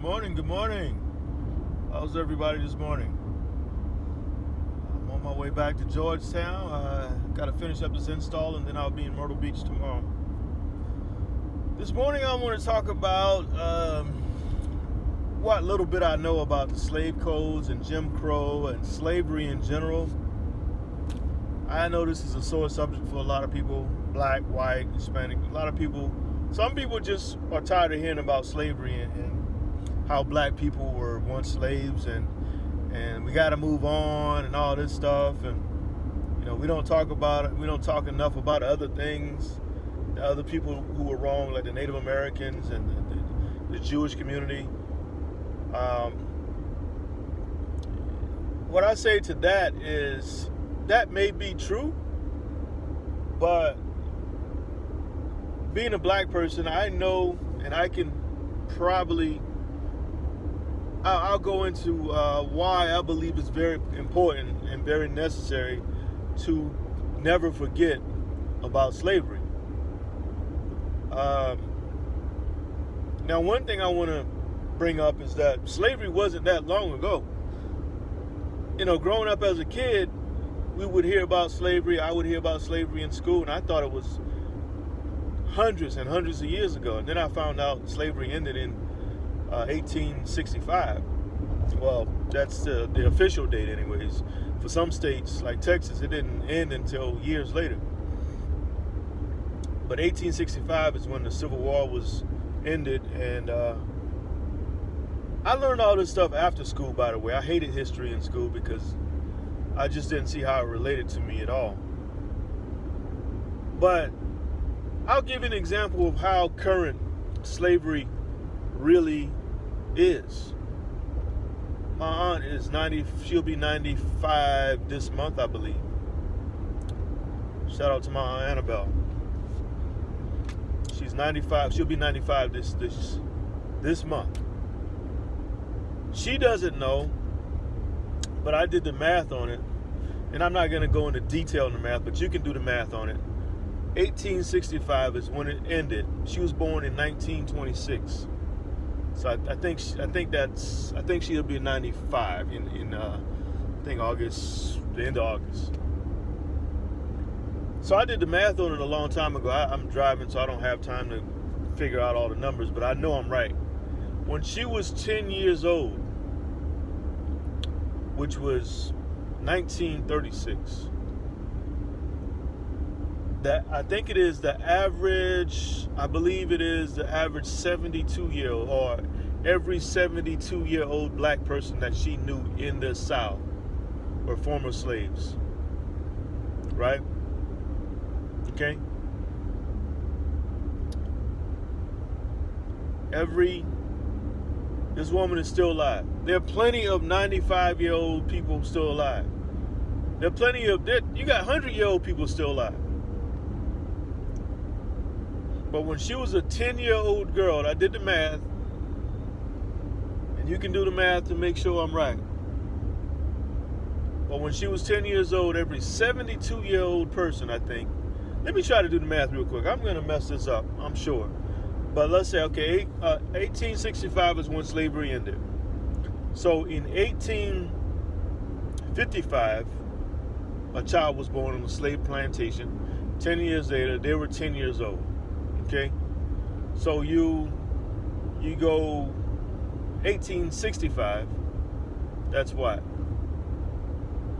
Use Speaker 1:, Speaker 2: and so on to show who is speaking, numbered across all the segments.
Speaker 1: morning. Good morning. How's everybody this morning? I'm on my way back to Georgetown. I got to finish up this install and then I'll be in Myrtle Beach tomorrow. This morning I want to talk about what little bit I know about the slave codes and Jim Crow and slavery in general. I know this is a sore subject for a lot of people, black, white, Hispanic, a lot of people. Some people just are tired of hearing about slavery and how black people were once slaves and we got to move on and all this stuff. And, you know, we don't talk about it. We don't talk enough about other things, the other people who were wrong, like the Native Americans and the Jewish community. What I say to that is that may be true, but being a black person, I know, and I can probably, I'll go into why I believe it's very important and very necessary to never forget about slavery. Now, one thing I want to bring up is that slavery wasn't that long ago. You know, growing up as a kid, we would hear about slavery. I would hear about slavery in school, and I thought it was hundreds and hundreds of years ago. And then I found out slavery ended in 1865. Well, that's the official date anyways. For some states, like Texas, it didn't end until years later. But 1865 is when the Civil War was ended, and I learned all this stuff after school, by the way. I hated history in school because I just didn't see how it related to me at all. But I'll give you an example of how current slavery really is. My aunt is 90, she'll be 95 this month, I believe. Shout out to my Aunt Annabelle. She's 95, she'll be 95 this month. She doesn't know, but I did the math on it, and I'm not going to go into detail on the math, but you can do the math on it. 1865 is when it ended. She was born in 1926, so I think she'll be 95 in I think August, the end of August. So I did the math on it a long time ago. I'm driving, so I don't have time to figure out all the numbers, but I know I'm right. When she was 10 years old, which was 1936. That I think it is the average, I believe it is the average 72-year-old, or every 72-year-old black person that she knew in the South were former slaves. Right? Okay? This woman is still alive. There are plenty of 95-year-old people still alive. There are plenty of, you got 100-year-old people still alive. But when she was a 10-year-old girl, I did the math, and you can do the math to make sure I'm right. But when she was 10 years old, every 72-year-old person, I think, let me try to do the math real quick. I'm going to mess this up, I'm sure. But let's say, okay, 1865 is when slavery ended. So in 1855, a child was born on a slave plantation. 10 years later, they were 10 years old. Okay? So you go 1865, that's what?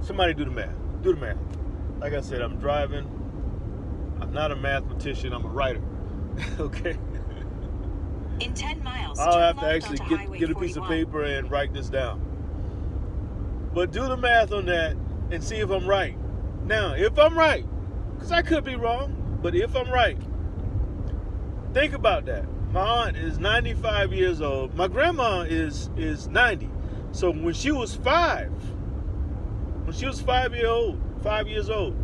Speaker 1: Somebody do the math. Do the math. Like I said, I'm driving. I'm not a mathematician, I'm a writer. Okay?
Speaker 2: In 10 miles,
Speaker 1: I'll have to
Speaker 2: left
Speaker 1: actually
Speaker 2: onto Highway
Speaker 1: get a piece of
Speaker 2: 41.
Speaker 1: paper and write this down. But do the math on that and see if I'm right. Now, if I'm right, because I could be wrong, but if I'm right, think about that. My aunt is 95 years old. My grandma is 90. So when she was 5 years old,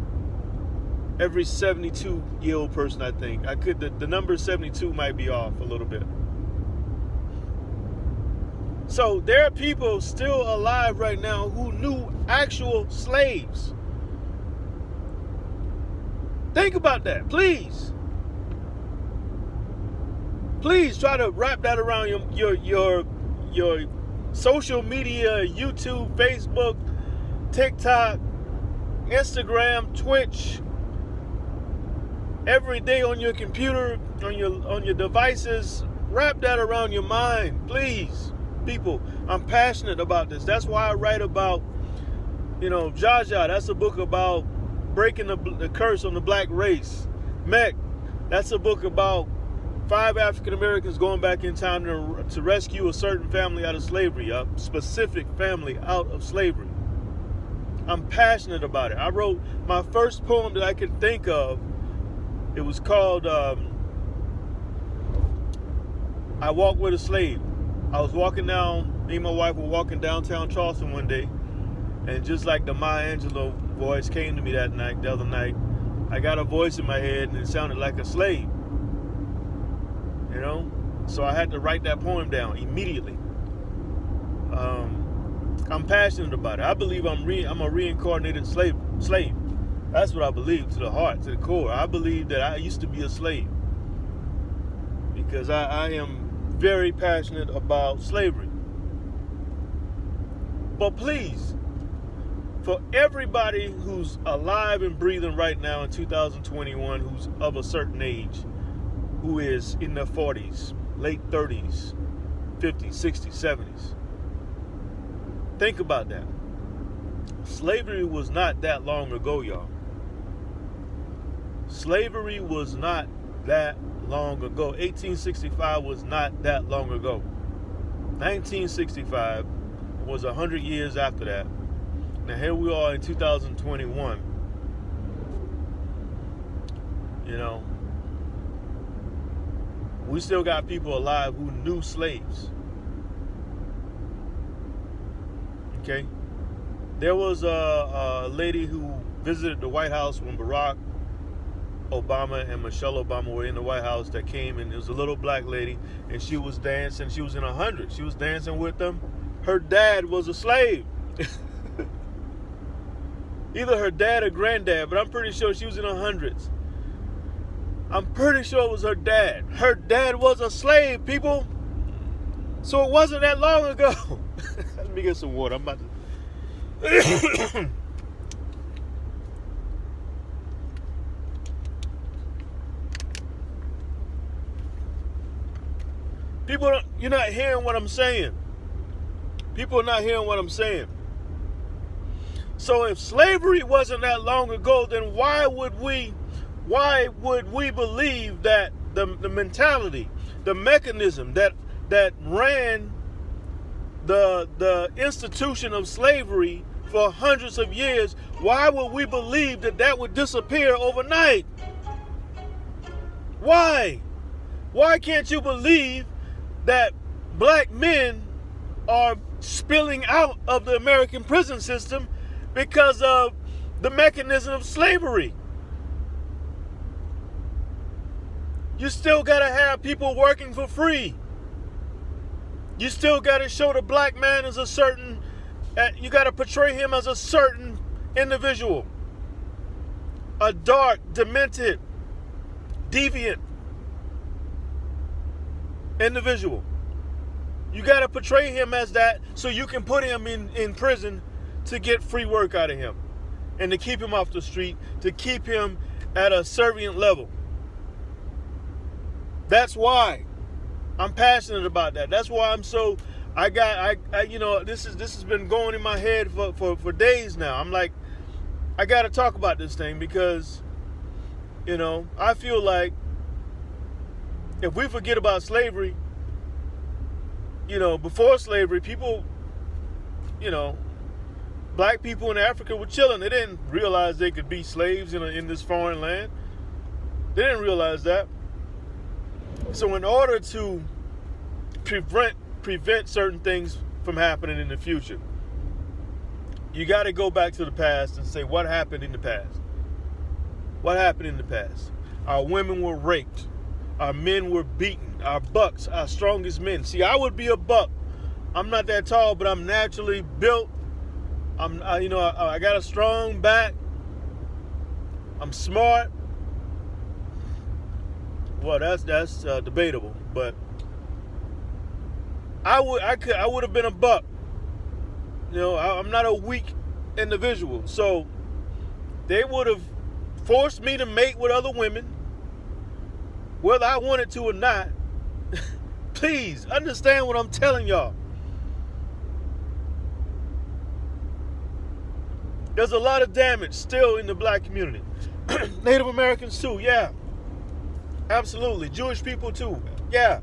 Speaker 1: every 72-year-old person, I think, the number 72 might be off a little bit. So there are people still alive right now who knew actual slaves. Think about that, please. Please try to wrap that around your your social media, YouTube, Facebook, TikTok, Instagram, Twitch, every day on your computer, on your devices. Wrap that around your mind, please, people. I'm passionate about this. That's why I write about, Jaja. That's a book about breaking the curse on the black race. Mech, that's a book about 5 African Americans going back in time to rescue a certain family out of slavery, a specific family out of slavery. I'm passionate about it. I wrote my first poem that I could think of. It was called I Walked with a Slave. I was walking down, me and my wife were walking downtown Charleston one day, and just like the Maya Angelou voice came to me the other night, I got a voice in my head and it sounded like a slave. So I had to write that poem down immediately. I'm passionate about it. I believe I'm a reincarnated slave. That's what I believe, to the heart, to the core. I believe that I used to be a slave because I am very passionate about slavery. But please, for everybody who's alive and breathing right now in 2021, who's of a certain age, who is in their 40s, late 30s, 50s, 60s, 70s, think about that. Slavery was not that long ago, y'all. Slavery was not that long ago. 1865 was not that long ago. 1965 was 100 years after that. Now here we are in 2021. We still got people alive who knew slaves. Okay? There was a lady who visited the White House when Barack Obama and Michelle Obama were in the White House that came, and it was a little black lady, and she was dancing. She was in 100. She was dancing with them. Her dad was a slave. Either her dad or granddad, but I'm pretty sure she was in 100s. I'm pretty sure it was her dad. Her dad was a slave, people. So it wasn't that long ago. Let me get some water. I'm about to... People, you're not hearing what I'm saying. People are not hearing what I'm saying. So if slavery wasn't that long ago, then why would we believe that the mentality, the mechanism that ran the institution of slavery for hundreds of years, why would we believe that would disappear overnight? Why? Why can't you believe that black men are spilling out of the American prison system because of the mechanism of slavery? You still got to have people working for free. You still got to show the black man as you got to portray him as a certain individual. A dark, demented, deviant individual. You got to portray him as that so you can put him in prison to get free work out of him and to keep him off the street, to keep him at a servient level. That's why I'm passionate about that. That's why I'm so, this has been going in my head for days now. I'm like, I got to talk about this thing because, I feel like if we forget about slavery, before slavery, people, black people in Africa were chilling. They didn't realize they could be slaves in this foreign land. They didn't realize that. So in order to prevent certain things from happening in the future, you got to go back to the past and say, what happened in the past? What happened in the past? Our women were raped. Our men were beaten. Our bucks, our strongest men. See, I would be a buck. I'm not that tall, but I'm naturally built. I got a strong back. I'm smart. Well, that's debatable, but I would have been a buck. You know, I'm not a weak individual. So they would have forced me to mate with other women, whether I wanted to or not. Please understand what I'm telling y'all. There's a lot of damage still in the black community. Native Americans too, yeah. Absolutely. Jewish people too, yeah.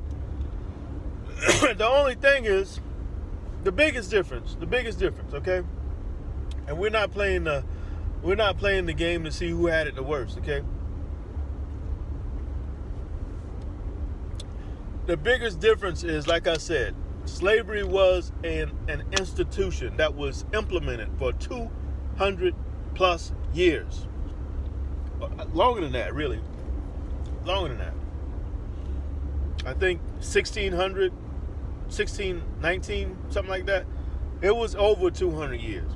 Speaker 1: The only thing is, the biggest difference, okay? And we're not playing the game to see who had it the worst, okay? The biggest difference is, like I said, slavery was an institution that was implemented for 200 plus years. Longer than that, really. Longer than that. I think 1600, 1619, something like that. It was over 200 years.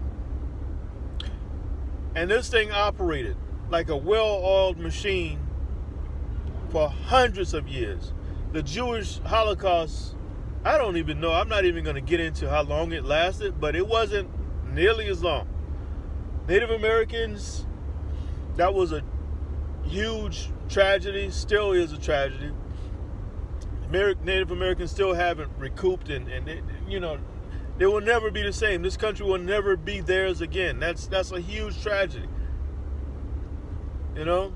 Speaker 1: And this thing operated like a well-oiled machine for hundreds of years. The Jewish Holocaust, I don't even know. I'm not even going to get into how long it lasted, but it wasn't nearly as long. Native Americans, that was a huge tragedy, still is a tragedy. Native Americans still haven't recouped, and you know, they will never be the same. This country will never be theirs again. That's a huge tragedy. You know?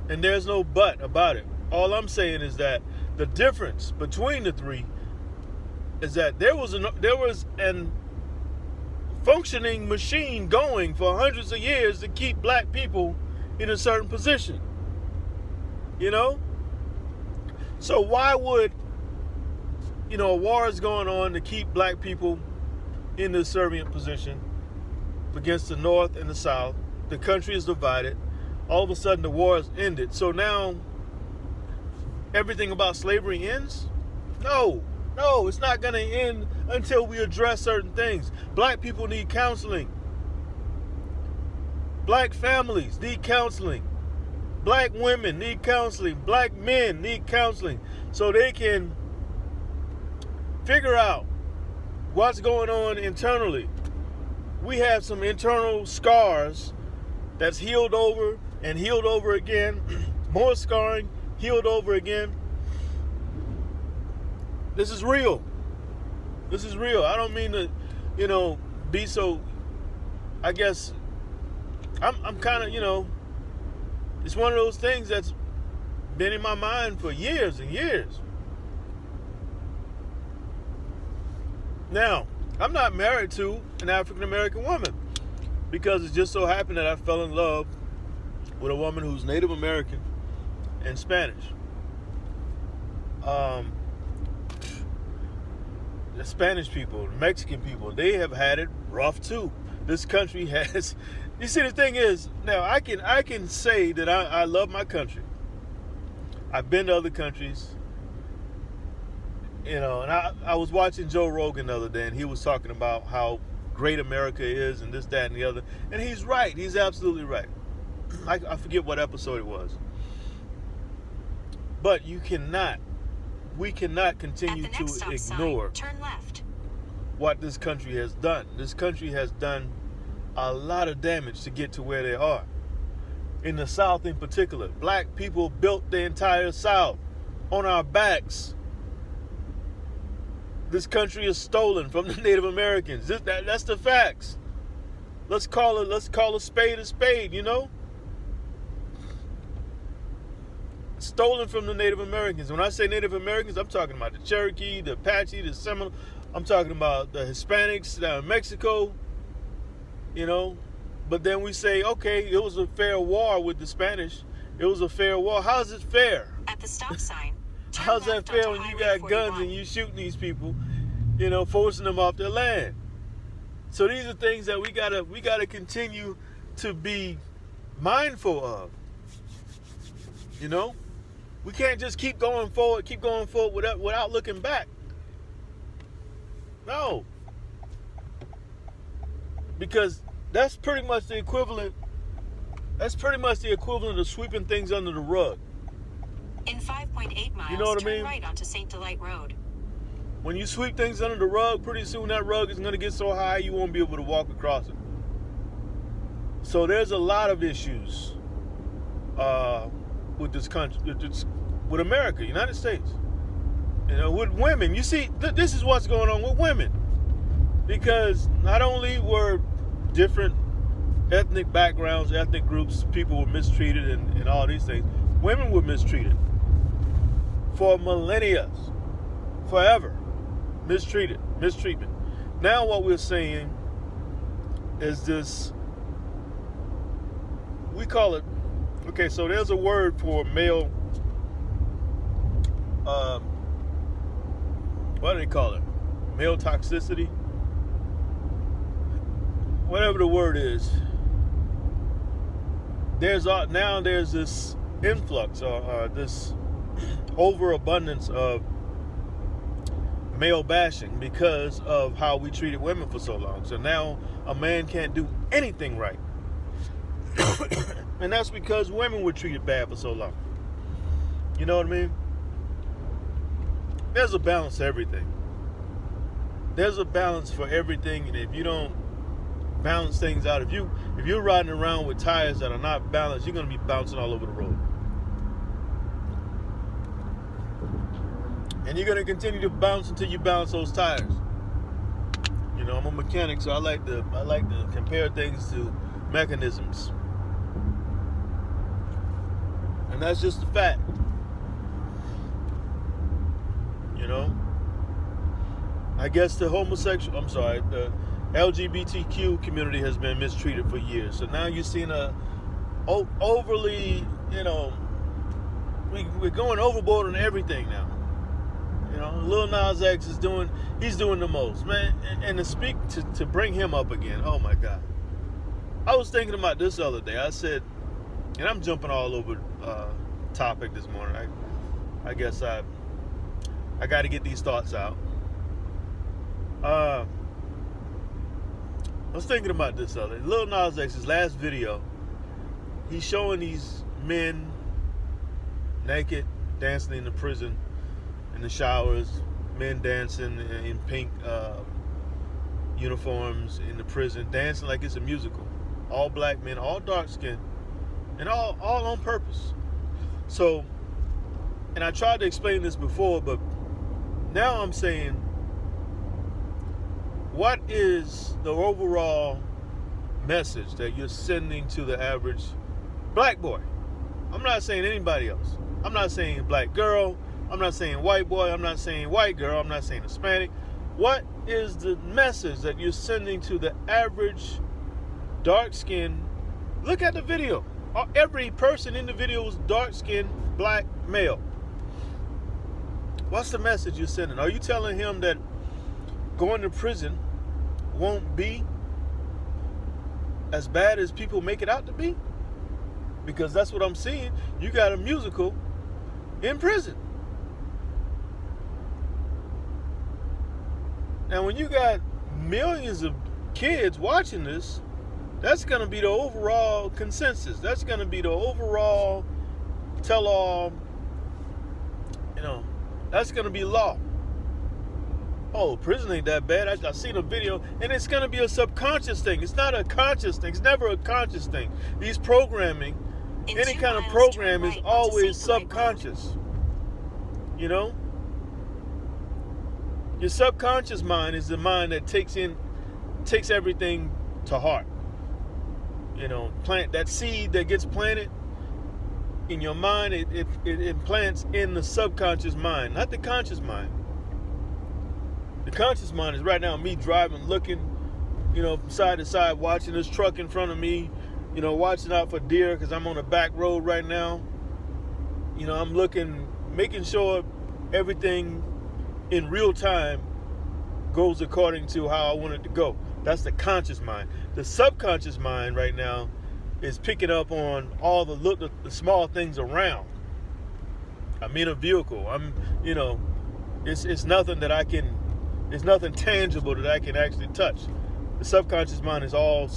Speaker 1: And there's no but about it. All I'm saying is that the difference between the three is that there was an functioning machine going for hundreds of years to keep black people in a certain position. You know? So why would, you know, a war is going on to keep black people in the subservient position against the North and the South. The country is divided. All of a sudden the war has ended. So now everything about slavery ends? No, it's not going to end until we address certain things. Black people need counseling. Black families need counseling. Black women need counseling. Black men need counseling so they can figure out what's going on internally. We have some internal scars that's healed over and healed over again. More scarring, healed over again. This is real. This is real. I don't mean to, you know, be so, I guess, I'm kind of, you know, it's one of those things that's been in my mind for years and years. Now, I'm not married to an African American woman because it just so happened that I fell in love with a woman who's Native American and Spanish. The Spanish people, the Mexican people, they have had it rough too. This country has. You see, the thing is, now I can say that I love my country. I've been to other countries, you know, and I was watching Joe Rogan the other day, and he was talking about how great America is and this, that, and the other. And he's right. He's absolutely right. I forget what episode it was. But we cannot continue to ignore
Speaker 2: turn left.
Speaker 1: What this country has done. This country has done a lot of damage to get to where they are. In the South in particular, black people built the entire South on our backs. This country is stolen from the Native Americans. That's the facts. Let's call a spade, you know? Stolen from the Native Americans. When I say Native Americans, I'm talking about the Cherokee, the Apache, the Seminole. I'm talking about the Hispanics down in Mexico, you know. But then we say, okay, it was a fair war with the Spanish. It was a fair war. How is it fair?
Speaker 2: At the stop sign.
Speaker 1: How's that fair when you got guns and you shooting these people, you know, forcing them off their land? So these are things that we gotta continue to be mindful of. You know? We can't just keep going forward without looking back. No. Because that's pretty much the equivalent of sweeping things under the rug.
Speaker 2: In 5.8 miles,
Speaker 1: You know what I
Speaker 2: turn
Speaker 1: mean?
Speaker 2: right onto St. Delight Road.
Speaker 1: When you sweep things under the rug, pretty soon that rug is going to get so high you won't be able to walk across it. So there's a lot of issues with this country, with America, United States. With women. You see, this is what's going on with women. Because not only were different ethnic backgrounds, ethnic groups, people were mistreated and all these things, women were mistreated for millennia, forever. Mistreatment. Now what we're saying is this, we call it, okay, so there's a word for male, what do they call it? Male toxicity? Whatever the word is. There's this influx or this overabundance of male bashing because of how we treated women for so long. So now a man can't do anything right. And that's because women were treated bad for so long. You know what I mean? There's a balance to everything. There's a balance for everything, and if you don't balance things out, if you're riding around with tires that are not balanced, you're going to be bouncing all over the road. And you're going to continue to bounce until you balance those tires. I'm a mechanic, so I like to compare things to mechanisms. And that's just a fact. I guess the LGBTQ community has been mistreated for years. So now you're seeing overly, we're going overboard on everything now. Lil Nas X is doing the most, man. And to speak, to bring him up again, oh my God. I was thinking about this the other day. I said, and I'm jumping all over topic this morning. I guess I got to get these thoughts out. I was thinking about this other day. Lil Nas X's last video, he's showing these men naked, dancing in the prison, in the showers, men dancing in pink uniforms in the prison, dancing like it's a musical. All black men, all dark skinned, and all on purpose. So, and I tried to explain this before, but now I'm saying, what is the overall message that you're sending to the average black boy? I'm not saying anybody else. I'm not saying black girl. I'm not saying white boy. I'm not saying white girl. I'm not saying Hispanic. What is the message that you're sending to the average dark-skinned? Look at the video. Every person in the video is dark-skinned black male. What's the message you're sending? Are you telling him that going to prison won't be as bad as people make it out to be? Because that's what I'm seeing. You got a musical in prison. Now, when you got millions of kids watching this, that's going to be the overall consensus. That's going to be the overall tell-all. That's going to be law. Oh, prison ain't that bad. I seen a video, and it's going to be a subconscious thing. It's not a conscious thing. It's never a conscious thing. These programming, any kind of program is always subconscious. Your subconscious mind is the mind that takes everything to heart. Plant that seed that gets planted in your mind. It plants in the subconscious mind, not the conscious mind. The conscious mind is right now me driving, looking, from side to side, watching this truck in front of me, watching out for deer because I'm on a back road right now. I'm looking, making sure everything in real time goes according to how I want it to go. That's the conscious mind. The subconscious mind right now is picking up on all the small things around. I'm in a vehicle. It's nothing that I can. It's nothing tangible that I can actually touch. The subconscious mind is all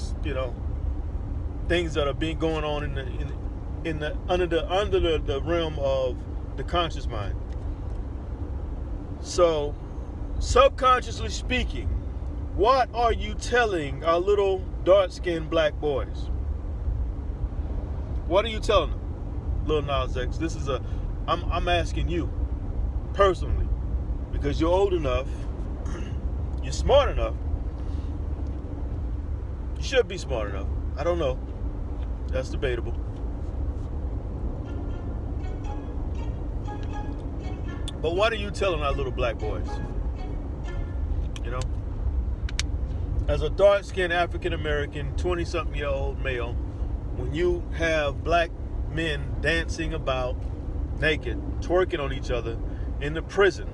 Speaker 1: things that are being going on under the realm of the conscious mind. So subconsciously speaking, what are you telling our little dark-skinned black boys? What are you telling them, Lil Nas X? I'm asking you personally, because you're old enough, you're smart enough. You should be smart enough. I don't know. That's debatable. But what are you telling our little black boys? You know? As a dark-skinned African-American, 20-something-year-old male, when you have black men dancing about naked, twerking on each other in the prison,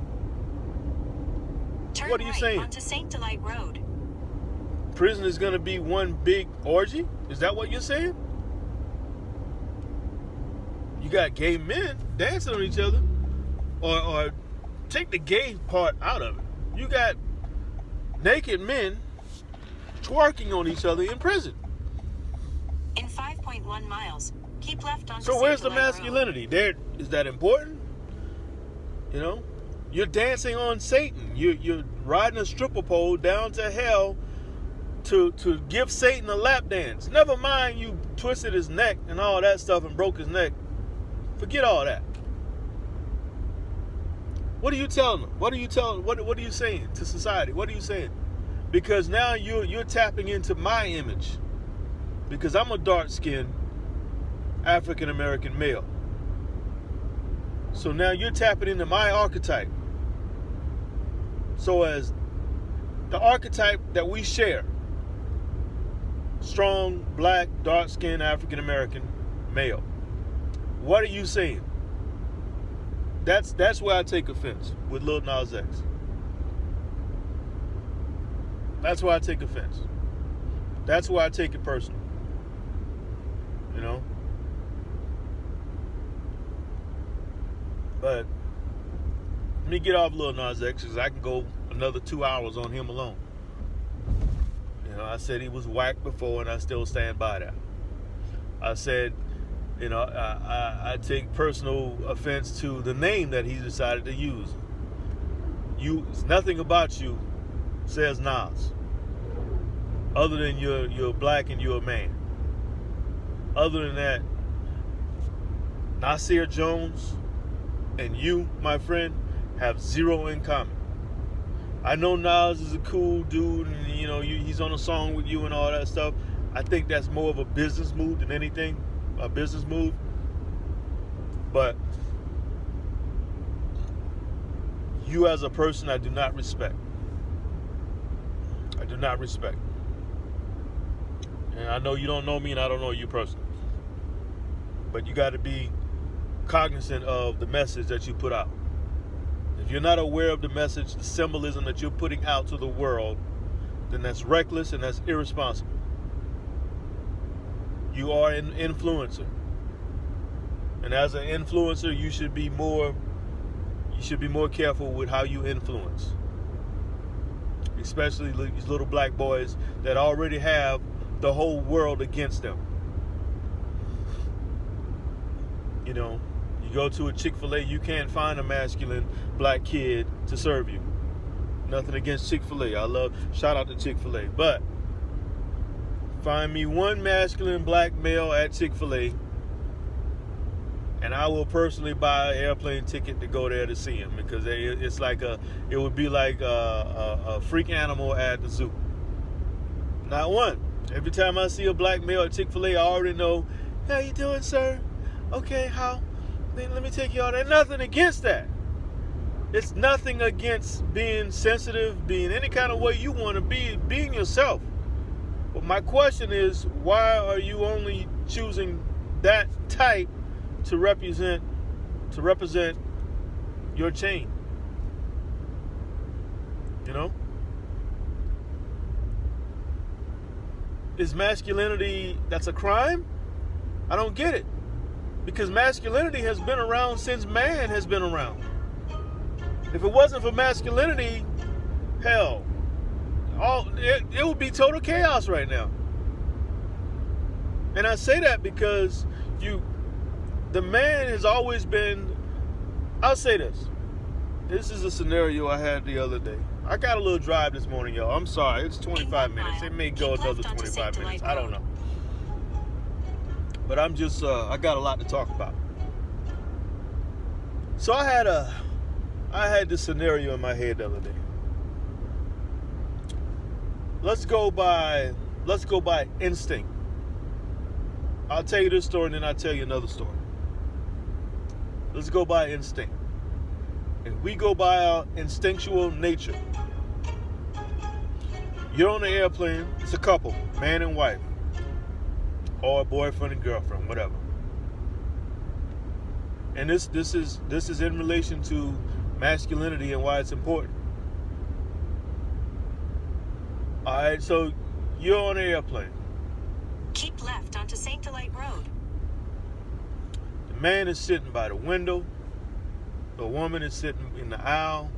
Speaker 2: Turn
Speaker 1: what are you
Speaker 2: right
Speaker 1: saying?
Speaker 2: onto St. Delight Road.
Speaker 1: Prison is going to be one big orgy? Is that what you're saying? You got gay men dancing on each other, or take the gay part out of it. You got naked men twerking on each other in prison.
Speaker 2: In 5.1 miles, keep left onto
Speaker 1: So
Speaker 2: St.
Speaker 1: where's the
Speaker 2: Delight Road.
Speaker 1: masculinity? There, is that important? You know, you're dancing on Satan. You're riding a stripper pole down to hell to give Satan a lap dance. Never mind you twisted his neck and all that stuff and broke his neck. Forget all that. What are you telling them? What are you telling? What are you saying to society? What are you saying? Because now you're tapping into my image. Because I'm a dark-skinned African-American male. So now you're tapping into my archetype. So as the archetype that we share, strong, black, dark-skinned African-American male, what are you saying? That's where I take offense with Lil Nas X. That's why I take offense. That's why I take it personal. You know? But let me get off Lil Nas X, because I can go another 2 hours on him alone. You know, I said he was whack before, and I still stand by that. I said, you know, I take personal offense to the name that he decided to use. Nothing about you says Nas, other than you're black and you're a man. Other than that, Nasir Jones and you, my friend, have zero in common. I know Nas is a cool dude, and you know he's on a song with you and all that stuff. I think that's more of a business move than anything, a business move. But you as a person, I do not respect. I do not respect. And I know you don't know me, and I don't know you personally. But you got to be cognizant of the message that you put out. If you're not aware of the message, the symbolism that you're putting out to the world, then that's reckless and that's irresponsible. You are an influencer. And as an influencer, you should be more careful with how you influence. Especially these little black boys that already have the whole world against them. You know, you go to a Chick-fil-A, you can't find a masculine black kid to serve you. Nothing against Chick-fil-A. Shout out to Chick-fil-A. But find me one masculine black male at Chick-fil-A, and I will personally buy an airplane ticket to go there to see him, because it would be like a freak animal at the zoo. Not one. Every time I see a black male at Chick-fil-A, I already know, how you doing, sir? Okay, how? Let me take you out there. Nothing against that. It's nothing against being sensitive, being any kind of way you want to be, being yourself. But my question is, why are you only choosing that type to represent your chain? You know? Is masculinity, that's a crime? I don't get it. Because masculinity has been around since man has been around. If it wasn't for masculinity, hell, it would be total chaos right now. And I say that because the man has always been, I'll say this, This is a scenario I had the other day. I got a little drive this morning, y'all. I'm sorry. It's 25 minutes. It may go another 25 minutes. I don't know. But I'm just, I got a lot to talk about. So I had this scenario in my head the other day. Let's go by instinct. I'll tell you this story and then I'll tell you another story. Let's go by instinct. If we go by our instinctual nature, you're on the airplane, it's a couple, man and wife, or a boyfriend and girlfriend, whatever. And this is in relation to masculinity and why it's important. All right, so you're on an airplane.
Speaker 2: Keep left onto St. Delight Road.
Speaker 1: The man is sitting by the window. The woman is sitting in the aisle.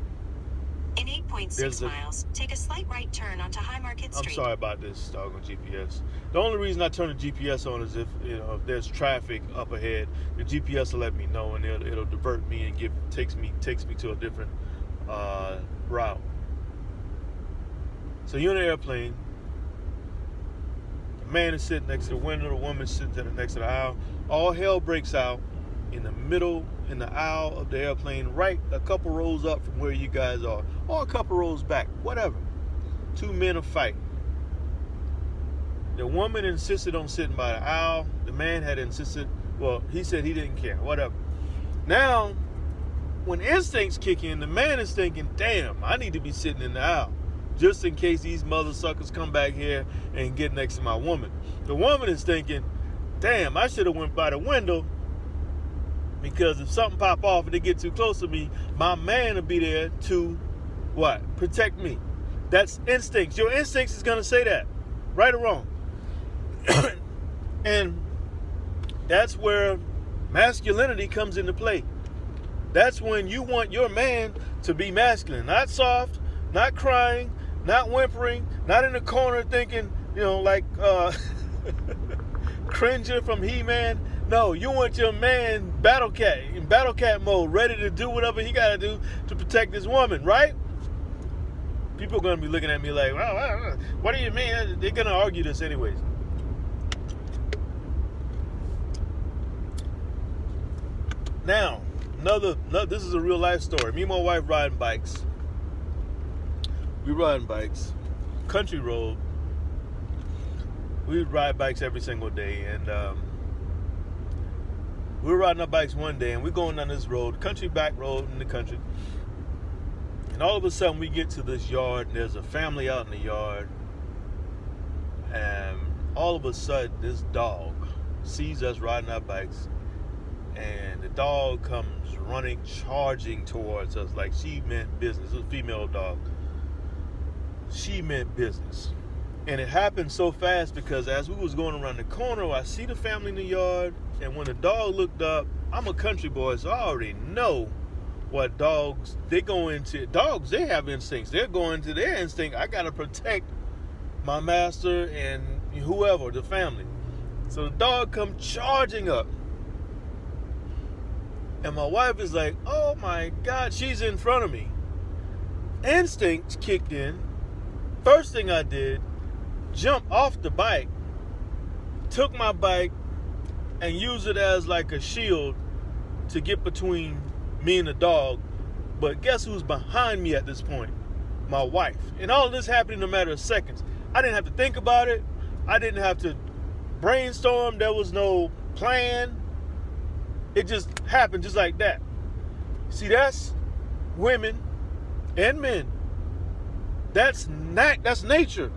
Speaker 2: In 8.6 miles, take a slight right turn onto High Market Street.
Speaker 1: I'm sorry about this doggone GPS. The only reason I turn the GPS on is if there's traffic up ahead, the GPS will let me know and it'll divert me and takes me to a different route. So you're in an airplane. The man is sitting next to the window. The woman is sitting next to the aisle. All hell breaks out in the middle, in the aisle of the airplane, right a couple rows up from where you guys are, or a couple rows back, whatever. Two men are fighting. The woman insisted on sitting by the aisle. The man had insisted, well, he said he didn't care, whatever. Now, when instincts kick in, the man is thinking, damn, I need to be sitting in the aisle, just in case these mother suckers come back here and get next to my woman. The woman is thinking, damn, I should have went by the window, because if something pop off and they get too close to me, my man will be there to, what? Protect me. That's instincts. Your instincts is going to say that, right or wrong. And that's where masculinity comes into play. That's when you want your man to be masculine, not soft, not crying, not whimpering, not in the corner thinking, like Cringer from He-Man. No, you want your man in battle cat mode, ready to do whatever he got to do to protect his woman, right? People are going to be looking at me like, well, what do you mean? They're going to argue this anyways. Now, this is a real life story. Me and my wife riding bikes. We riding bikes, country road. We ride bikes every single day, and we were riding our bikes one day, and we're going down this road, country back road in the country. And all of a sudden, we get to this yard, and there's a family out in the yard. And all of a sudden, this dog sees us riding our bikes, and the dog comes running, charging towards us like she meant business. It was a female dog. She meant business. And it happened so fast because as we was going around the corner, I see the family in the yard, and when the dog looked up, I'm a country boy, so I already know what dogs, they go into. Dogs, they have instincts. They're going to their instinct. I got to protect my master and whoever, the family. So the dog come charging up. And my wife is like, oh my God, she's in front of me. Instincts kicked in. First thing I did, jump off the bike, took my bike, and used it as like a shield to get between me and the dog. But guess who's behind me at this point? My wife. And all of this happened in a matter of seconds. I didn't have to think about it. I didn't have to brainstorm. There was no plan. It just happened just like that. See, that's women and men. That's nature.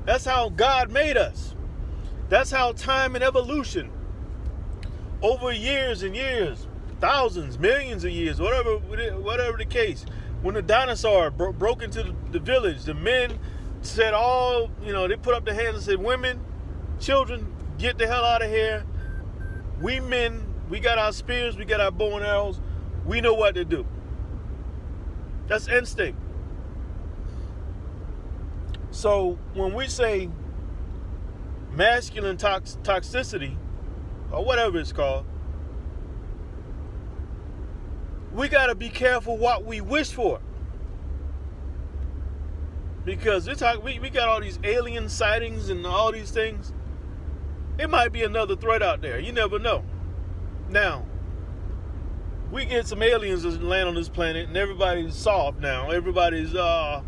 Speaker 1: That's how God made us. That's how time and evolution, over years and years, thousands, millions of years, whatever the case. When the dinosaur broke into the village, the men said they put up their hands and said, women, children, get the hell out of here. We men, we got our spears, we got our bow and arrows. We know what to do. That's instinct. So when we say masculine toxicity, or whatever it's called, we got to be careful what we wish for. Because we got all these alien sightings and all these things. It might be another threat out there. You never know. Now, we get some aliens that land on this planet, and everybody's soft now. Everybody's, we're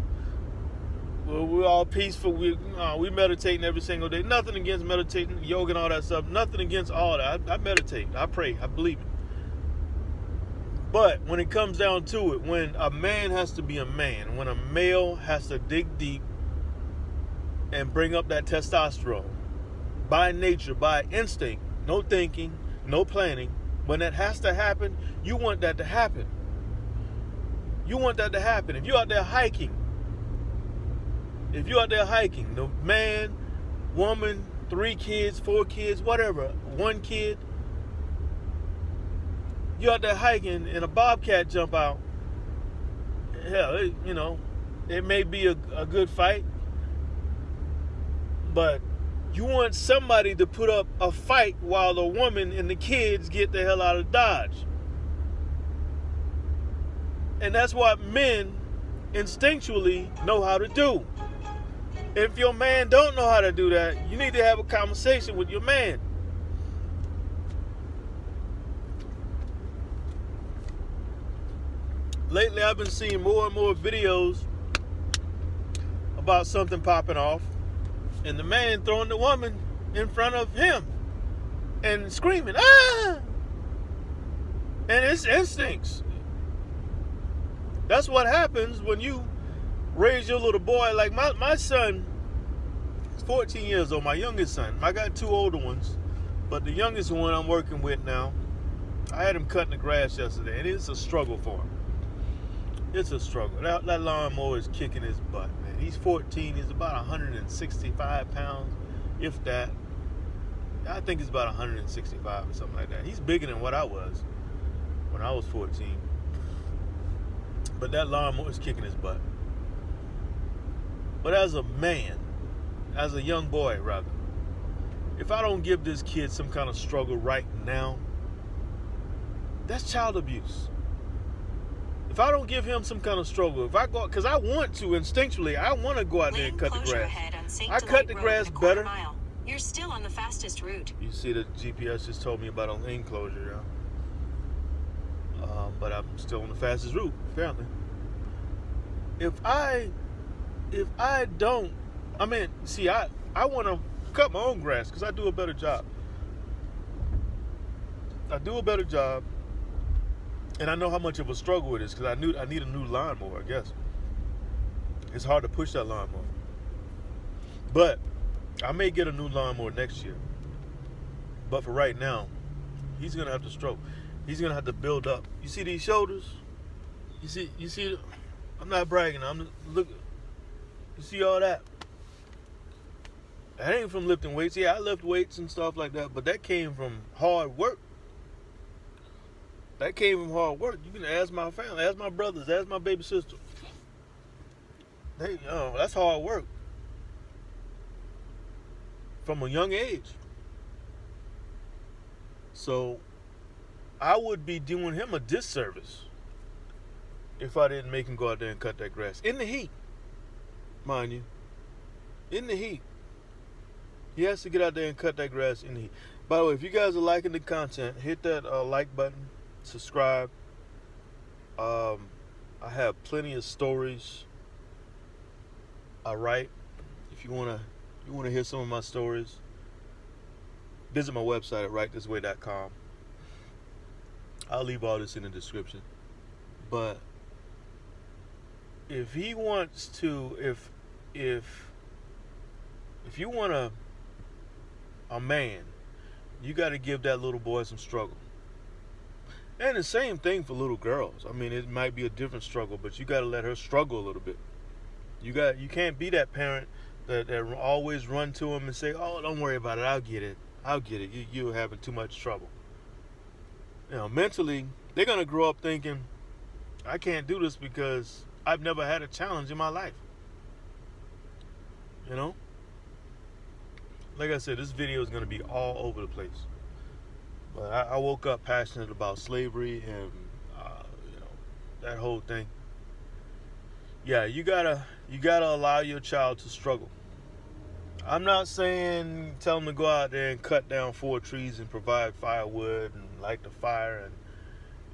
Speaker 1: all peaceful. We meditating every single day. Nothing against meditating, yoga, and all that stuff. Nothing against all that. I meditate. I pray. I believe it. But when it comes down to it, when a man has to be a man, when a male has to dig deep and bring up that testosterone, by nature, by instinct, no thinking, no planning, when that has to happen, you want that to happen. You want that to happen. If you're out there hiking, the man, woman, 3 kids, 4 kids, whatever, 1 kid, you out there hiking and a bobcat jump out, hell, it may be a good fight, but you want somebody to put up a fight while the woman and the kids get the hell out of Dodge. And that's what men instinctually know how to do. If your man don't know how to do that, you need to have a conversation with your man. Lately, I've been seeing more and more videos about something popping off, and the man throwing the woman in front of him and screaming, ah! And it's instincts. That's what happens when you raise your little boy. Like my son is 14 years old, my youngest son. I got 2 older ones, but the youngest one I'm working with now, I had him cutting the grass yesterday, and it's a struggle for him. It's a struggle. That lawnmower is kicking his butt, man. He's 14. He's about 165 pounds, if that. I think it's about 165 or something like that. He's bigger than what I was when I was 14. But that lawnmower is kicking his butt. But as a man, as a young boy, rather, if I don't give this kid some kind of struggle right now, that's child abuse. If I don't give him some kind of struggle, if I go, because I want to instinctually, I want to go out there and cut the grass. I cut the grass better.
Speaker 2: You're still on the fastest route.
Speaker 1: You see, the GPS just told me about a lane closure, but I'm still on the fastest route, apparently. If I don't, I want to cut my own grass because I do a better job. And I know how much of a struggle it is because I need a new lawnmower, I guess. It's hard to push that lawnmower. But I may get a new lawnmower next year. But for right now, he's going to have to struggle. He's going to have to build up. You see these shoulders? You see, I'm not bragging. Look, you see all that? That ain't from lifting weights. Yeah, I lift weights and stuff like that, but that came from hard work. You can ask my family, ask my brothers, ask my baby sister. That's hard work. From a young age. So, I would be doing him a disservice if I didn't make him go out there and cut that grass. In the heat, mind you. In the heat. He has to get out there and cut that grass in the heat. By the way, if you guys are liking the content, hit that like button. Subscribe. I have plenty of stories I write. If you wanna hear some of my stories, visit my website at writedisway.com. I'll leave all this in the description. But if he wants to, if you want a man, you got to give that little boy some struggle. And the same thing for little girls. I mean, it might be a different struggle, but you got to let her struggle a little bit. You can't be that parent that always run to him and say, "Oh, don't worry about it. I'll get it. You're having too much trouble." Mentally, they're gonna grow up thinking, "I can't do this because I've never had a challenge in my life." Like I said, this video is gonna be all over the place. But I woke up passionate about slavery, and that whole thing. Yeah, you gotta allow your child to struggle. I'm not saying tell them to go out there and cut down 4 trees and provide firewood and light the fire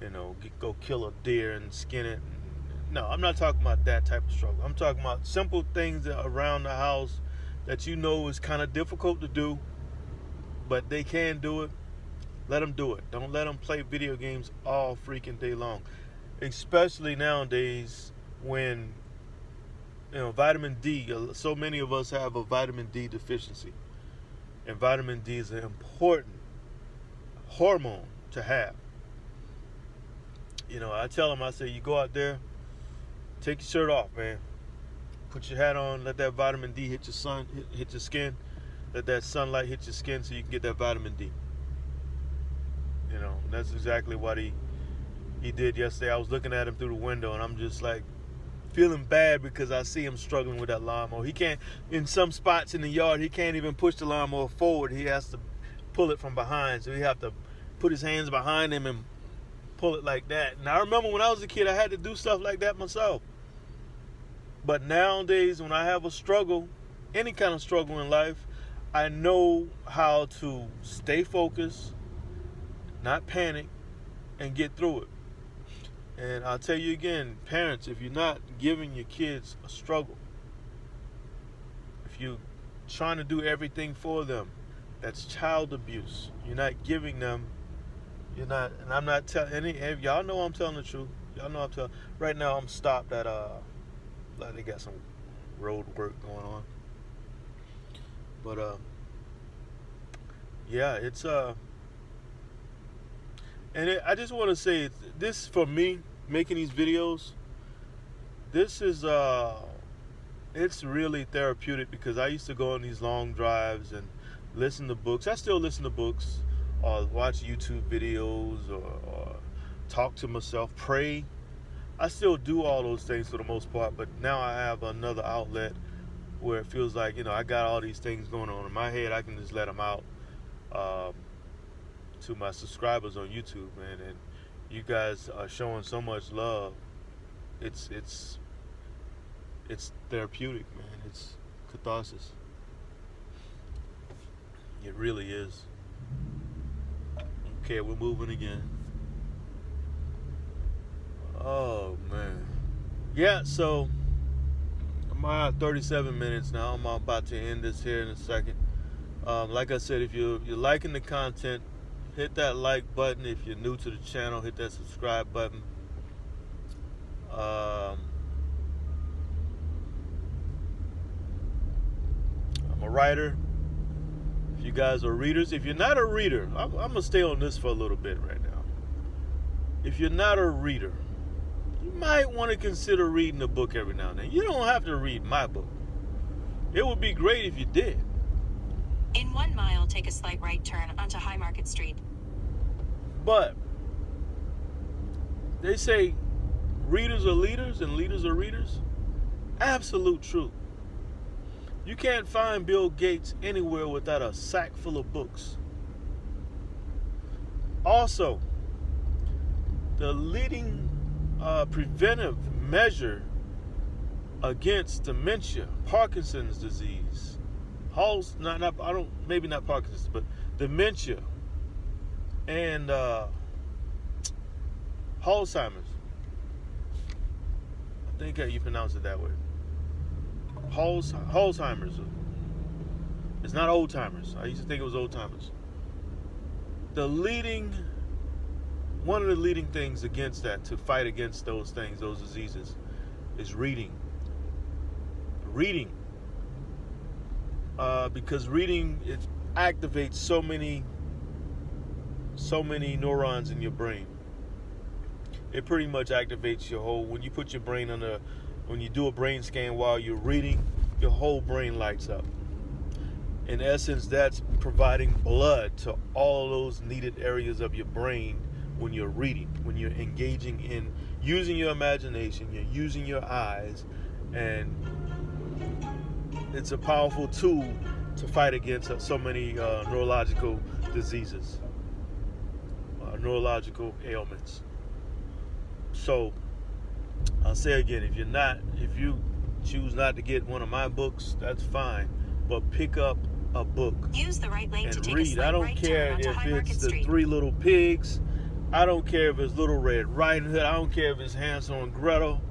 Speaker 1: and go kill a deer and skin it. No, I'm not talking about that type of struggle. I'm talking about simple things that around the house that is kind of difficult to do, but they can do it. Let them do it. Don't let them play video games all freaking day long, especially nowadays when vitamin D. So many of us have a vitamin D deficiency, and vitamin D is an important hormone to have. I tell them, I say, you go out there, take your shirt off, man. Put your hat on, let that vitamin D hit your skin. Let that sunlight hit your skin so you can get that vitamin D. That's exactly what he did yesterday. I was looking at him through the window, and I'm just like feeling bad because I see him struggling with that lawnmower. He can't, in some spots in the yard, he can't even push the lawnmower forward. He has to pull it from behind. So he have to put his hands behind him and pull it like that. And I remember when I was a kid, I had to do stuff like that myself. But nowadays, when I have a struggle, any kind of struggle in life, I know how to stay focused, not panic, and get through it. And I'll tell you again, parents, if you're not giving your kids a struggle, if you're trying to do everything for them, that's child abuse. You're not giving them, and I'm not telling any, y'all know I'm telling the truth. Y'all know I'm telling, right now I'm stopped at, like they got some road work going on. But, yeah, it's, I just want to say, this, for me, making these videos, this is, it's really therapeutic because I used to go on these long drives and listen to books. I still listen to books or watch YouTube videos or talk to myself, pray. I still do all those things for the most part, but now I have another outlet where it feels like, I got all these things going on in my head. I can just let them out to my subscribers on YouTube, man. And you guys are showing so much love. It's therapeutic, man. It's catharsis. It really is. Okay, we're moving again. Oh, man. Yeah, so I'm at 37 minutes now. I'm about to end this here in a second. Like I said, if you're liking the content, hit that like button. If you're new to the channel, hit that subscribe button. I'm a writer. If you guys are readers, if you're not a reader, I'm going to stay on this for a little bit right now. If you're not a reader, you might want to consider reading a book every now and then. You don't have to read my book. It would be great if you did.
Speaker 2: In 1 mile, take a slight right turn onto High Market Street.
Speaker 1: But they say readers are leaders and leaders are readers. Absolute truth. You can't find Bill Gates anywhere without a sack full of books. Also, the leading preventive measure against dementia, Parkinson's disease, maybe not Parkinson's, but dementia and Alzheimer's. I think you pronounce it that way. Alzheimer's. It's not old timers. I used to think it was old timers. One of the leading things against that, to fight against those things, those diseases, is reading. Because reading, it activates so many neurons in your brain. It pretty much activates your whole, when you put your brain when you do a brain scan while you're reading, your whole brain lights up. In essence, that's providing blood to all those needed areas of your brain when you're reading, when you're engaging in using your imagination, you're using your eyes, and it's a powerful tool to fight against so many neurological diseases, neurological ailments. So I'll say again, if you choose not to get one of my books, that's fine. But pick up a book
Speaker 2: Use the right lane to
Speaker 1: and
Speaker 2: take a
Speaker 1: read. I
Speaker 2: slight
Speaker 1: don't
Speaker 2: right
Speaker 1: care
Speaker 2: turn onto
Speaker 1: if
Speaker 2: High Market
Speaker 1: it's the
Speaker 2: Street.
Speaker 1: Three Little Pigs. I don't care if it's Little Red Riding Hood. I don't care if it's Hansel and Gretel.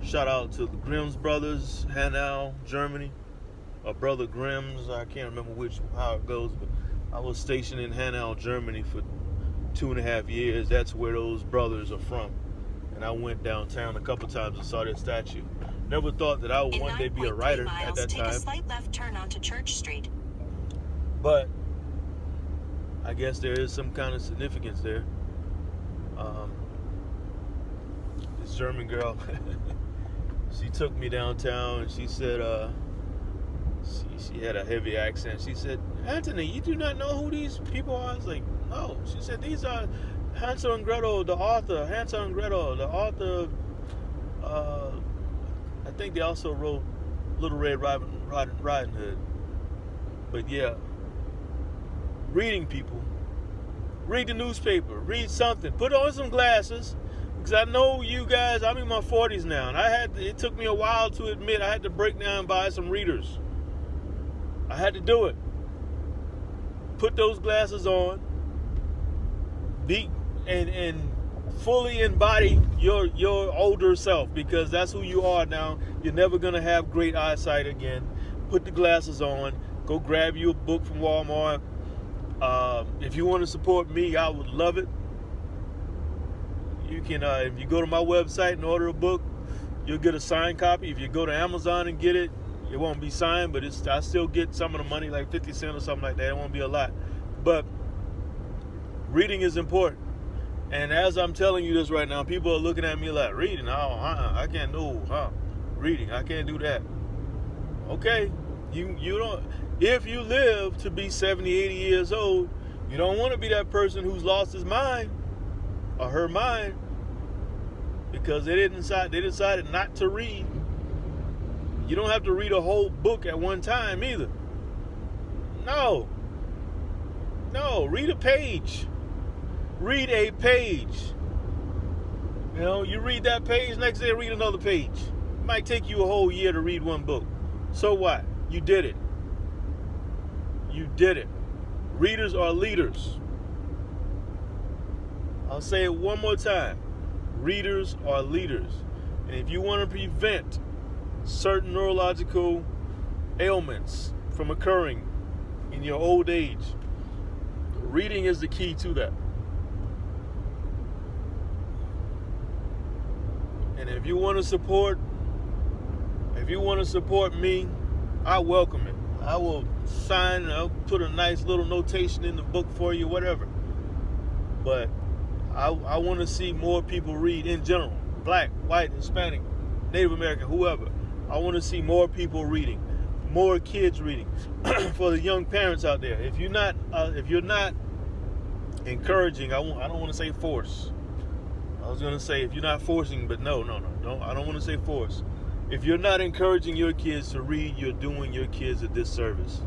Speaker 1: Shout out to the Grimm's brothers, Hanau, Germany. Or Brother Grimm's, I can't remember how it goes, but I was stationed in Hanau, Germany for 2.5 years. That's where those brothers are from. And I went downtown a couple times and saw their statue. Never thought that I would one day be a writer at that
Speaker 2: take
Speaker 1: time.
Speaker 2: a slight left turn onto Church Street.
Speaker 1: But I guess there is some kind of significance there. This German girl, she took me downtown and she said, she had a heavy accent. She said, "Anthony, you do not know who these people are?" I was like, "No." She said, "These are Hansel and Gretel, the author. Hansel and Gretel, the author. I think they also wrote Little Red Riding Hood." But yeah, reading, people. Read the newspaper. Read something. Put on some glasses. Because I know you guys, I'm in my 40s now. And it took me a while to admit I had to break down and buy some readers. I had to do it. Put those glasses on. And fully embody your older self, because that's who you are now. You're never gonna have great eyesight again. Put the glasses on. Go grab you a book from Walmart. If you want to support me, I would love it. You can, if you go to my website and order a book, you'll get a signed copy. If you go to Amazon and get it, it won't be signed, but I still get some of the money, like 50 cents or something like that. It won't be a lot. But reading is important. And as I'm telling you this right now, people are looking at me like, reading? I can't do reading. I can't do that. Okay, you don't. If you live to be 70, 80 years old, you don't want to be that person who's lost his mind or her mind because they decided not to read. You don't have to read a whole book at one time either. No, read a page. Read a page. You know, you read that page, next day read another page. It might take you a whole year to read one book. So what? You did it. You did it. Readers are leaders. I'll say it one more time. Readers are leaders. And if you want to prevent certain neurological ailments from occurring in your old age, reading is the key to that. And if you want to support me, I welcome it. I will sign and I'll put a nice little notation in the book for you, whatever. But I want to see more people read in general. Black, white, Hispanic, Native American, whoever. I want to see more people reading, more kids reading. For the young parents out there, if you're not encouraging, I don't want to say force. I was going to say if you're not forcing, but no, I don't want to say force. If you're not encouraging your kids to read, you're doing your kids a disservice.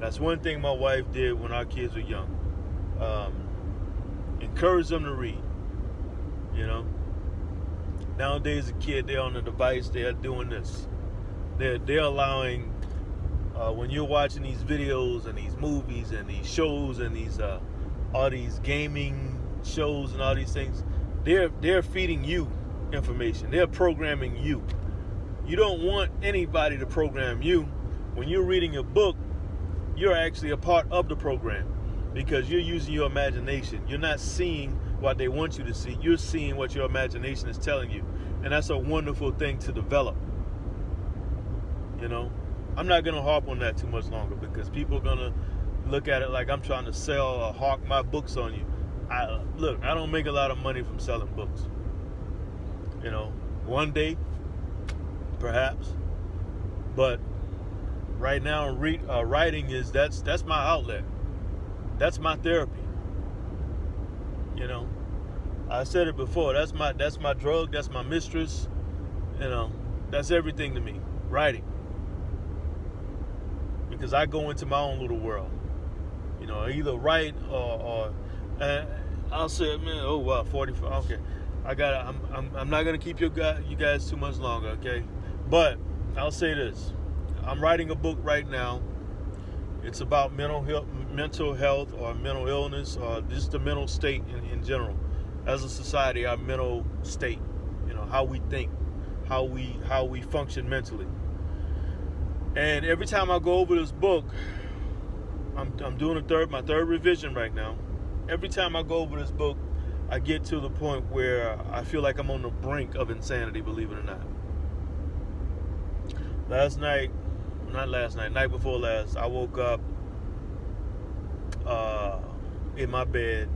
Speaker 1: That's one thing my wife did when our kids were young. Encourage them to read. You know, nowadays a kid, they're on the device, they're doing this. They're allowing, when you're watching these videos and these movies and these shows and these all these gaming shows and all these things, they're feeding you information. They're programming you. You don't want anybody to program you. When you're reading a book, you're actually a part of the program because you're using your imagination. You're not seeing what they want you to see. You're seeing what your imagination is telling you. And that's a wonderful thing to develop. You know, I'm not going to harp on that too much longer because people are going to look at it like I'm trying to sell or hawk my books on you. Look, I don't make a lot of money from selling books. You know, one day, perhaps. But right now, writing that's my outlet. That's my therapy. You know, I said it before. That's my drug. That's my mistress. You know, that's everything to me. Writing, because I go into my own little world. You know, either write or I'll say, man, oh wow, 45. Okay, I'm not gonna keep you guys too much longer, okay? But I'll say this: I'm writing a book right now. It's about mental health or mental illness or just the mental state in general. As a society, our mental state, how we think, how we function mentally. And every time I go over this book, I'm doing my third revision right now. Every time I go over this book, I get to the point where I feel like I'm on the brink of insanity, believe it or not. Night before last, I woke up in my bed,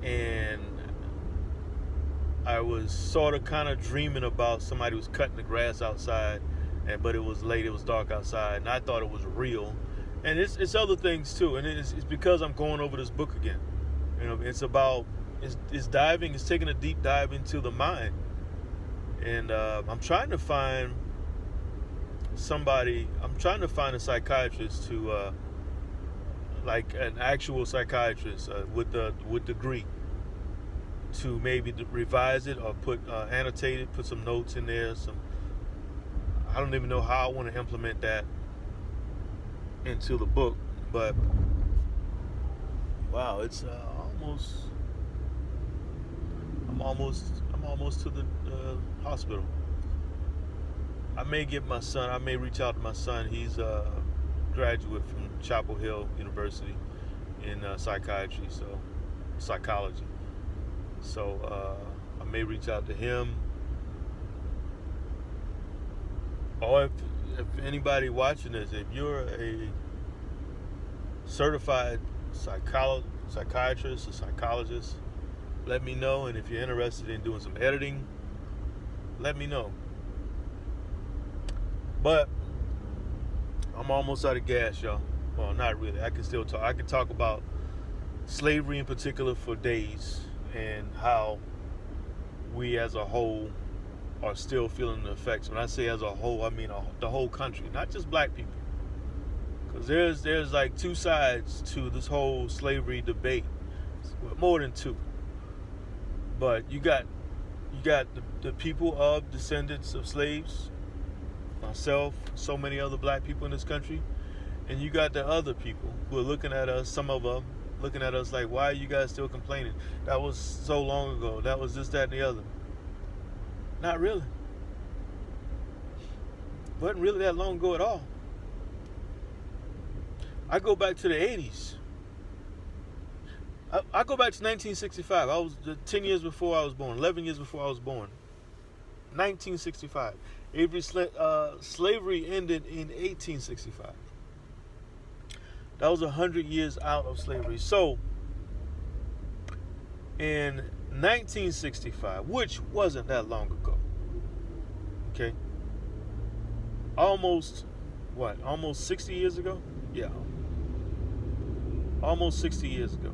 Speaker 1: and I was sort of kind of dreaming about somebody was cutting the grass outside, but it was late, it was dark outside, and I thought it was real. And it's other things too, and it's because I'm going over this book again. It's taking a deep dive into the mind, and I'm trying to find a psychiatrist to like an actual psychiatrist with degree, to maybe revise it or annotate it, put some notes in there. I don't even know how I want to implement that into the book, but wow, it's I'm almost to the hospital. I may reach out to my son. He's a graduate from Chapel Hill University in psychology. So I may reach out to him. Or if anybody watching this, if you're a certified psychiatrist or psychologist, let me know. And if you're interested in doing some editing, let me know. But I'm almost out of gas, y'all. Well, not really. I can still talk. I can talk about slavery in particular for days, and how we as a whole are still feeling the effects. When I say as a whole, I mean the whole country, not just black people. Because there's like two sides to this whole slavery debate. Well, more than two. But you got the people of descendants of slaves, myself, so many other black people in this country, and you got the other people who are looking at us, some of them looking at us like, why are you guys still complaining? That was so long ago. That was this, that, and the other. Not really. Wasn't really that long ago at all. I go back to the 80s. I go back to 1965. I was 10 years before I was born, 11 years before I was born. 1965. Slavery ended in 1865. That was 100 years out of slavery. So, in 1965, which wasn't that long ago, okay? Almost 60 years ago? Yeah. Almost 60 years ago.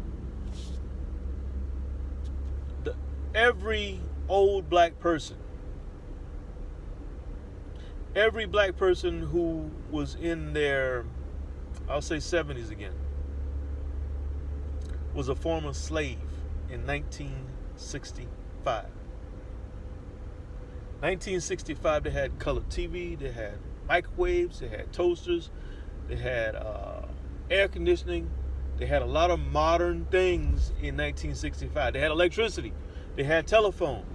Speaker 1: Every old black person, every black person who was in their, I'll say 70s again, was a former slave in 1965. 1965, they had color TV, they had microwaves, they had toasters, they had air conditioning, they had a lot of modern things in 1965. They had electricity, they had telephone,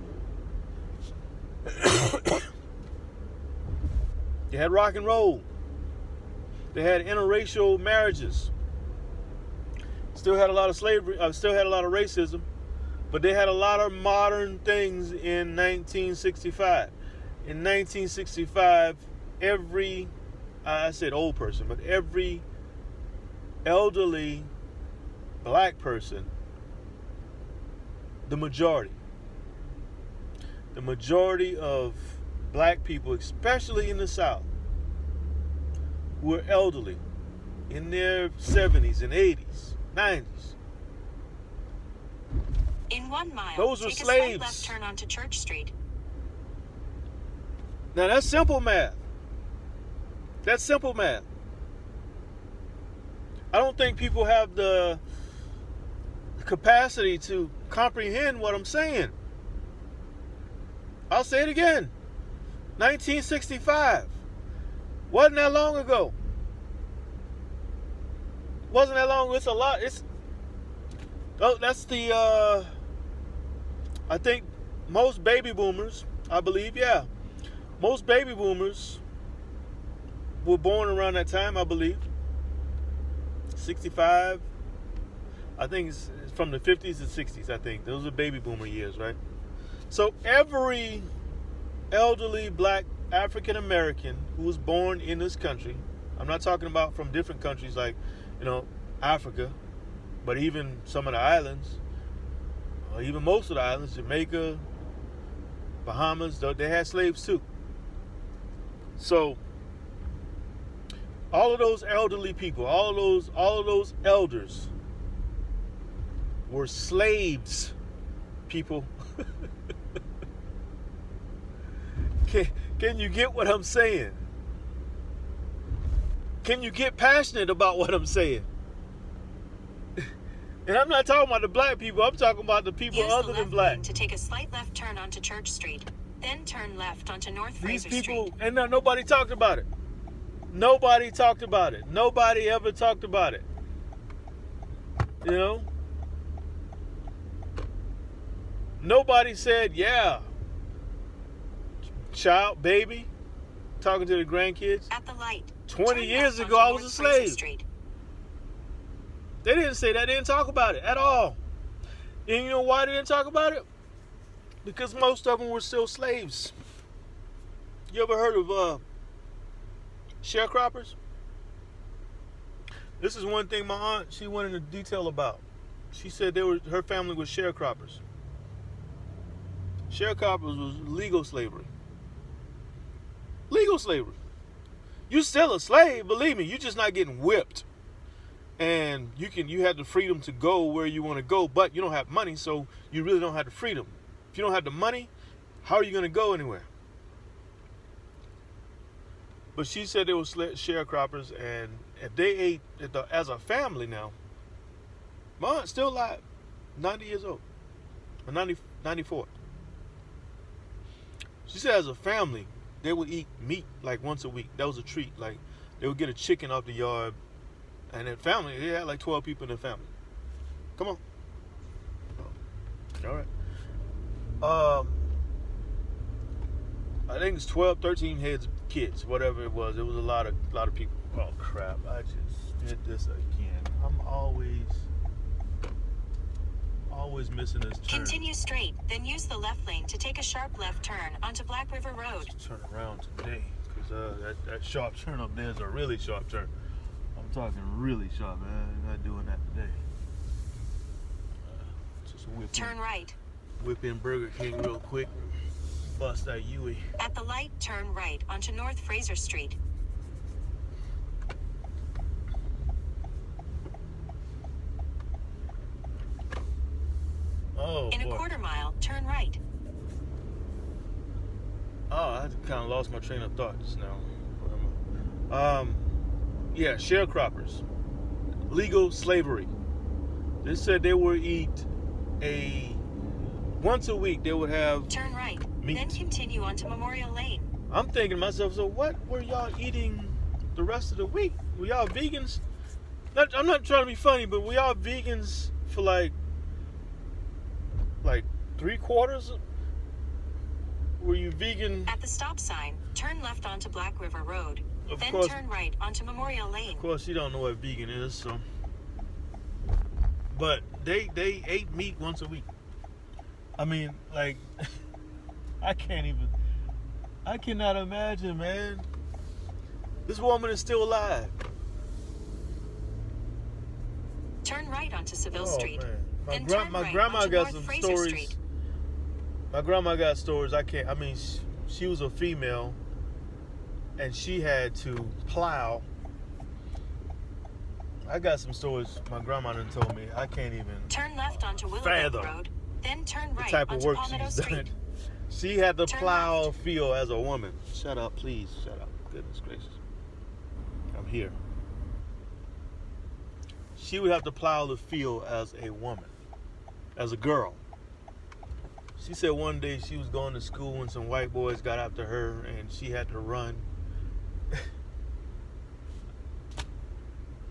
Speaker 1: they had rock and roll, they had interracial marriages. Still had a lot of slavery, still had a lot of racism, but they had a lot of modern things in 1965. In 1965, every, I said old person, but every elderly black person, the majority of black people, especially in the South, were elderly, in their 70s and 80s, 90s.
Speaker 2: In 1 mile,
Speaker 1: those were
Speaker 2: take
Speaker 1: slaves.
Speaker 2: a slight left turn onto Church Street.
Speaker 1: Now that's simple math. That's simple math. I don't think people have the capacity to comprehend what I'm saying. I'll say it again. 1965. Wasn't that long ago. Wasn't that long. It's a lot. That's the I think most baby boomers, I believe, yeah. Most baby boomers were born around that time, I believe. 65. I think it's from the 50s and 60s, I think. Those are baby boomer years, right? So every elderly black African American who was born in this country, I'm not talking about from different countries like, Africa, but even some of the islands, or even most of the islands, Jamaica, Bahamas, they had slaves too. So all of those elderly people, all of those elders were slaves, people. Can you get what I'm saying? Can you get passionate about what I'm saying? And I'm not talking about the black people. I'm talking about the people other than black.
Speaker 2: Lane to take a slight left turn onto Church Street, then turn left onto North Fraser
Speaker 1: These people,
Speaker 2: Street.
Speaker 1: and nobody talked about it. Nobody talked about it. Nobody ever talked about it. Nobody said, yeah, child, baby, talking to the grandkids.
Speaker 2: At the light.
Speaker 1: 20 years ago, I was a slave. They didn't say that. They didn't talk about it at all. And you know why they didn't talk about it? Because most of them were still slaves. You ever heard of sharecroppers? This is one thing my aunt, she went into detail about. She said her family was sharecroppers. Sharecroppers was legal slavery. Legal slavery. You still a slave, believe me. You're just not getting whipped. And you have the freedom to go where you want to go, but you don't have money, so you really don't have the freedom. If you don't have the money, how are you going to go anywhere? But she said they were sharecroppers, and if they ate as a family now, my aunt's still alive, 90 years old, or 94. She said as a family, they would eat meat like once a week. That was a treat. Like they would get a chicken off the yard. And that family, they had like 12 people in their family. Come on. All right. I think it's 12, 13 heads of kids, whatever it was. It was a lot of people. Oh crap! I just did this again. I'm always missing this turn.
Speaker 2: Continue straight, then use the left lane to take a sharp left turn onto Black River Road.
Speaker 1: Let's turn around today, because that sharp turn up there is a really sharp turn. I'm talking really sharp, man. I'm not doing that today. Just
Speaker 2: turn right.
Speaker 1: Whip in Burger King real quick. Bust that Yui.
Speaker 2: At the light, turn right onto North Fraser Street.
Speaker 1: Oh,
Speaker 2: in a quarter mile, turn right.
Speaker 1: Oh, I kind of lost my train of thought just now. Yeah, sharecroppers. Legal slavery. They said they would eat once a week they would have
Speaker 2: turn right,
Speaker 1: meat.
Speaker 2: then continue onto Memorial Lane.
Speaker 1: I'm thinking to myself, so what were y'all eating the rest of the week? Were y'all vegans? I'm not trying to be funny, but were y'all vegans for like 3/4? Were you vegan?
Speaker 2: At the stop sign, turn left onto Black River Road. Then turn right onto Memorial Lane.
Speaker 1: Of course, you don't know what vegan is, so. But they ate meat once a week. I mean, like, I cannot imagine, man. This woman is still alive.
Speaker 2: Turn right onto Seville Street.
Speaker 1: Man.
Speaker 2: Then
Speaker 1: My
Speaker 2: right
Speaker 1: grandma
Speaker 2: onto
Speaker 1: got
Speaker 2: North
Speaker 1: some
Speaker 2: Fraser
Speaker 1: stories.
Speaker 2: Street.
Speaker 1: My grandma got stories. She was a female, and she had to plow. I got some stories my grandma done told me. I can't even
Speaker 2: turn left onto Willow Road, then turn right
Speaker 1: the type of
Speaker 2: onto
Speaker 1: work
Speaker 2: Palmetto
Speaker 1: she's
Speaker 2: Street.
Speaker 1: done. She had to
Speaker 2: Turn
Speaker 1: plow
Speaker 2: left.
Speaker 1: a field as a woman. Shut up, please. Shut up. Goodness gracious. I'm here. She would have to plow the field as a woman. as a girl. She said one day she was going to school and some white boys got after her and she had to run.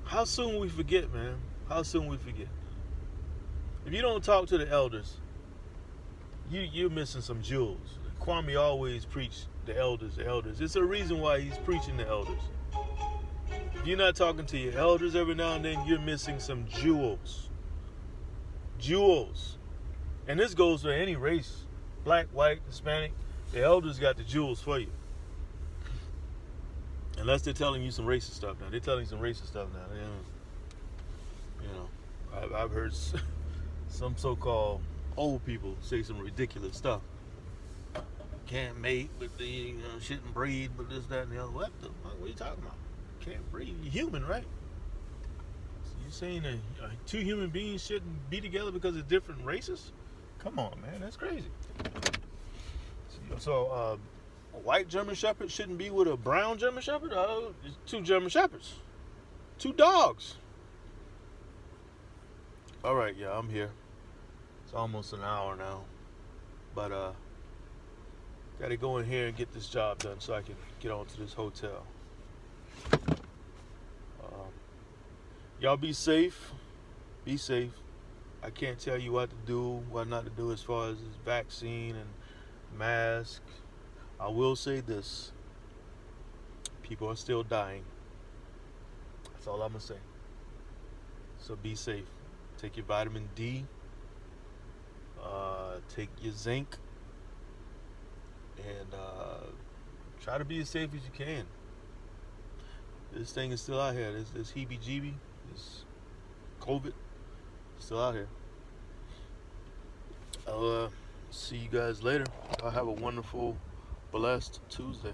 Speaker 1: How soon we forget, man? How soon we forget? If you don't talk to the elders, you're missing some jewels. Kwame always preached the elders, the elders. It's a reason why he's preaching the elders. If you're not talking to your elders every now and then, you're missing some jewels. Jewels. And this goes for any race. Black, white, Hispanic. The elders got the jewels for you. Unless they're telling you some racist stuff now. They're telling you some racist stuff now. I've heard some so-called old people say some ridiculous stuff. Can't mate with the shouldn't breed, but this, that, and the other. What the fuck? What are you talking about? Can't breed. You're human, right? So you're saying that two human beings shouldn't be together because of different races? Come on, man. That's crazy. So a white German Shepherd shouldn't be with a brown German Shepherd? It's two German Shepherds. Two dogs. All right, yeah, I'm here. It's almost an hour now. But got to go in here and get this job done so I can get on to this hotel. Y'all be safe. Be safe. I can't tell you what to do, what not to do as far as this vaccine and mask. I will say this. People are still dying. That's all I'm going to say. So be safe. Take your vitamin D. Take your zinc. And try to be as safe as you can. This thing is still out here. This heebie-jeebie, this COVID, still out here. I'll see you guys later. I'll have a wonderful, blessed Tuesday.